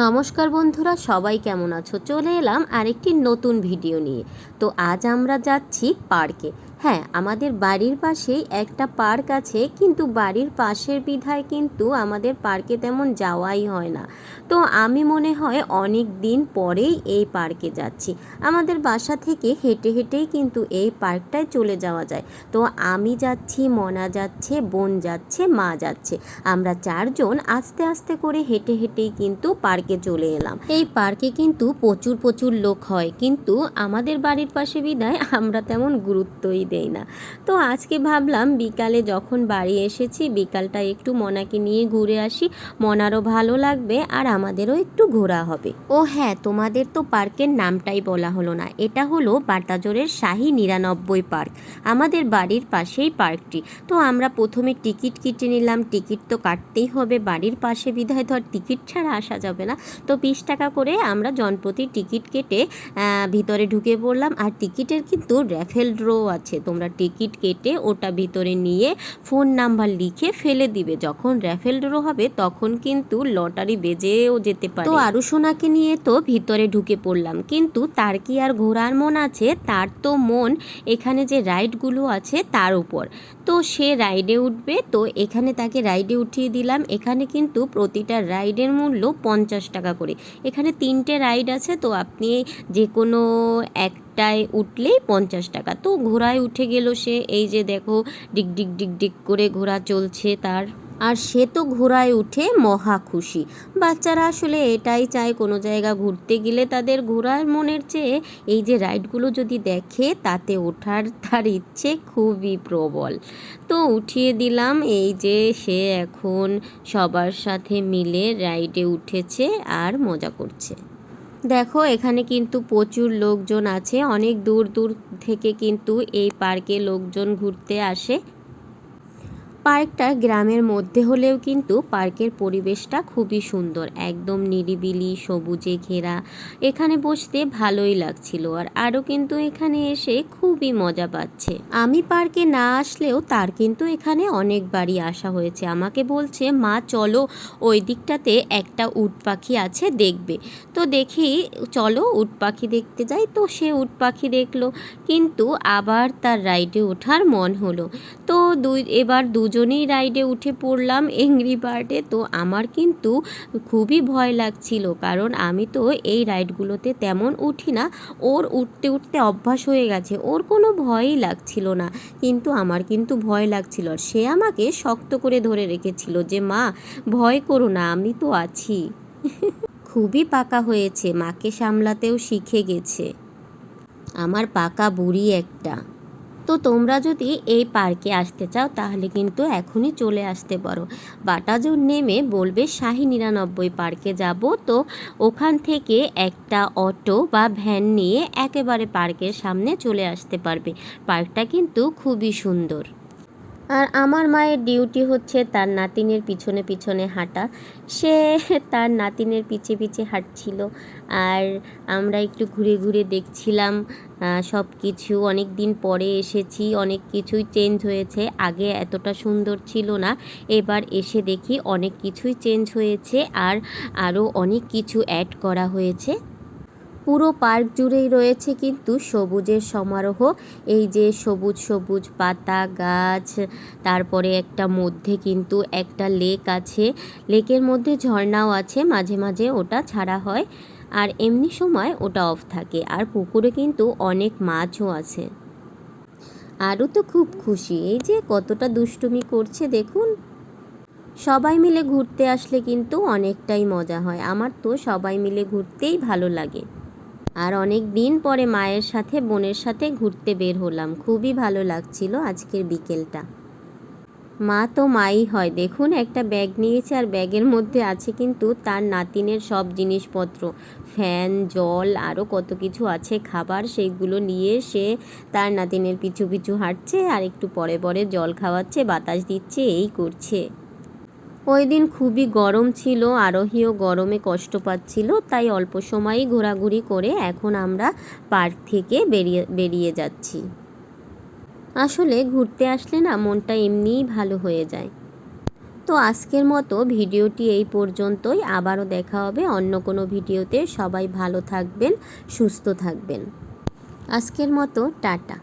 নমস্কার বন্ধুরা, সবাই কেমন আছো? চলে এলাম আরেকটি নতুন ভিডিও নিয়ে। তো আজ আমরা যাচ্ছি পার্কে। হ্যাঁ, আমাদের বাড়ির পাশেই একটা পার্ক আছে, কিন্তু বাড়ির পাশের বিধায় কিন্তু আমাদের পার্কে তেমন যাওয়াই হয় না। তো আমি মনে হয় অনেক দিন পরেই এই পার্কে যাচ্ছি। আমাদের বাসা থেকে হেঁটে হেঁটেই কিন্তু এই পার্কটায় চলে যাওয়া যায়। তো আমি যাচ্ছি, মনা যাচ্ছে, বোন যাচ্ছে, মা যাচ্ছে। আমরা চারজন আস্তে আস্তে করে হেঁটে হেঁটেই কিন্তু পার্কে চলে এলাম। এই পার্কে কিন্তু প্রচুর প্রচুর লোক হয়, কিন্তু আমাদের বাড়ির পাশে বিধায় আমরা তেমন গুরুত্বই দেই না। তো আজকে ভাবলাম বিকালে যখন বাড়ি এসেছি, বিকালটা একটু মনাকে নিয়ে ঘুরে আসি। মনারও ভালো লাগবে আর আমাদেরও একটু ঘোরা হবে। ও হ্যাঁ, তোমাদের তো পার্কের নামটাই বলা হলো না। এটা হলো বাটাজোরের শাহী 99 পার্ক। আমাদের বাড়ির পাশেই পার্কটি। তো আমরা প্রথমে টিকিট কেটে নিলাম। টিকিট তো কাটতেই হবে, বাড়ির পাশে বিধায় ধর টিকিট ছাড়া আসা যাবে না। তো 20 টাকা করে আমরা জনপ্রতি টিকিট কেটে ভিতরে ঢুকে পড়লাম। আর টিকিটের কিন্তু র্যাফেল ড্র আছে। তোমরা টিকিট কেটে ওটা ভিতরে নিয়ে ফোন নাম্বার লিখে ফেলে দিবে। যখন র্যাফেল ড্র হবে তখন কিন্তু লটারি বেজেও যেতে পারে। তো আরুসোনাকে নিয়ে তো ভিতরে ঢুকে পড়লাম, কিন্তু তার কি আর ঘোরার মন আছে? তার তো মন এখানে যে রাইডগুলো আছে তার উপর। তো সে রাইডে উঠবে, তো এখানে তাকে রাইডে উঠিয়ে দিলাম। এখানে কিন্তু প্রতিটা রাইডের মূল্য 50 টাকা করে। এখানে 3টে রাইড আছে, তো আপনি যে কোনো একটায় উঠলেই 50 টাকা। তো ঘোড়ায় উঠে গেল সে। এই যে দেখো, ডিগ ডিগ ডিগ ডিগ করে ঘোড়া চলছে তার। আর সে তো ঘোড়ায় উঠে মহা খুশি। বাচ্চারা আসলে এটাই চায়, কোনো জায়গা ঘুরতে গেলে তাদের ঘোরার মনের চেয়ে এই যে রাইডগুলো যদি দেখে তাতে ওঠার তার ইচ্ছে খুবই প্রবল। তো উঠিয়ে দিলাম। এই যে সে এখন সবার সাথে মিলে রাইডে উঠেছে আর মজা করছে। দেখো, এখানে কিন্তু প্রচুর লোকজন আছে। অনেক দূর দূর থেকে কিন্তু এই পার্কে লোকজন ঘুরতে আসে। পার্কটা গ্রামের মধ্যে হলেও কিন্তু পার্কের পরিবেশটা খুবই সুন্দর, একদম নিরিবিলি সবুজে ঘেরা। এখানে বসতে ভালোই লাগছিল। আর আরও কিন্তু এখানে এসে খুবই মজা পাচ্ছে। আমি পার্কে না আসলেও তার কিন্তু এখানে অনেকবারই আসা হয়েছে। আমাকে বলছে, মা চলো ওই দিকটাতে একটা উট পাখি আছে, দেখবে। তো দেখি, চলো উট পাখি দেখতে যাই। তো সে উট পাখি দেখলো, কিন্তু আবার তার রাইডে ওঠার মন হলো। তো এবার দুজনেই রাইডে উঠে পড়লাম এংরি বার্ডে। তো আমার কিন্তু খুবই ভয় লাগছিল, কারণ আমি তো এই রাইডগুলোতে তেমন উঠি না। ওর উঠতে উঠতে অভ্যাস হয়ে গেছে, ওর কোনো ভয়ই লাগছিল না, কিন্তু আমার কিন্তু ভয় লাগছিল। আর সে আমাকে শক্ত করে ধরে রেখেছিল যে, মা ভয় করো না, আমি তো আছি। খুবই পাকা হয়েছে, মাকে সামলাতেও শিখে গেছে। আমার পাকা বুড়ি একটা। তো তোমরা যদি এই পার্কে আসতে চাও তাহলে কিন্তু এখনই চলে আসতে পারো। বাটাজোর নেমে বলবে শাহী 99 পার্কে যাব। তো ওখান থেকে একটা অটো বা ভ্যান নিয়ে একেবারে পার্কের সামনে চলে আসতে পারবে। পার্কটা কিন্তু খুবই সুন্দর। আর আমার মায়ের ডিউটি হচ্ছে তার নাতিনের পিছনে পিছনে হাঁটা। সে তার নাতিনের পিছে পিছে হাঁটছিল, আর আমরা একটু ঘুরে ঘুরে দেখছিলাম সব কিছু। অনেক দিন পরে এসেছি, অনেক কিছুই চেঞ্জ হয়েছে। আগে এতটা সুন্দর ছিল না, এবার এসে দেখি অনেক কিছুই চেঞ্জ হয়েছে, আর আরও অনেক কিছু অ্যাড করা হয়েছে। পুরো পার্ক জুড়েই রয়েছে কিন্তু সবুজের সমারোহ। এই যে সবুজ সবুজ পাতা গাছ, তারপরে একটা মধ্যে কিন্তু একটা লেক আছে। লেকের মধ্যে ঝর্ণাও আছে, মাঝে মাঝে ওটা ছাড়া হয়, আর এমনি সময় ওটা অফ থাকে। আর পুকুরে কিন্তু অনেক মাছও আছে। আরও তো খুব খুশি, এই যে কতটা দুষ্টুমি করছে দেখুন। সবাই মিলে ঘুরতে আসলে কিন্তু অনেকটাই মজা হয়। আমার তো সবাই মিলে ঘুরতেই ভালো লাগে। আর অনেক দিন পরে মায়ের সাথে বোনের সাথে ঘুরতে বের হলাম, খুবই ভালো লাগছিল আজকের বিকেলটা। মা তো মাই হয়, দেখুন একটা ব্যাগ নিয়েছে, আর ব্যাগের মধ্যে আছে কিন্তু তার নাতিনের সব জিনিসপত্র, ফ্যান, জল, আরও কত কিছু আছে খাবার। সেইগুলো নিয়ে সে তার নাতিনের পিছু পিছু হাঁটছে, আর একটু পরে পরে জল খাওয়াচ্ছে, বাতাস দিচ্ছে, এই করছে। ওই দিন খুবই গরম ছিল, আরোহীও গরমে কষ্ট পাচ্ছিল, তাই অল্প সময়ই ঘোরাঘুরি করে এখন আমরা পার্ক থেকে বেরিয়ে যাচ্ছি। আসলে ঘুরতে আসলে না মনটা এমনিই ভালো হয়ে যায়। তো আজকের মতো ভিডিওটি এই পর্যন্তই। আবারও দেখা হবে অন্য কোনো ভিডিওতে। সবাই ভালো থাকবেন, সুস্থ থাকবেন। আজকের মতো টাটা।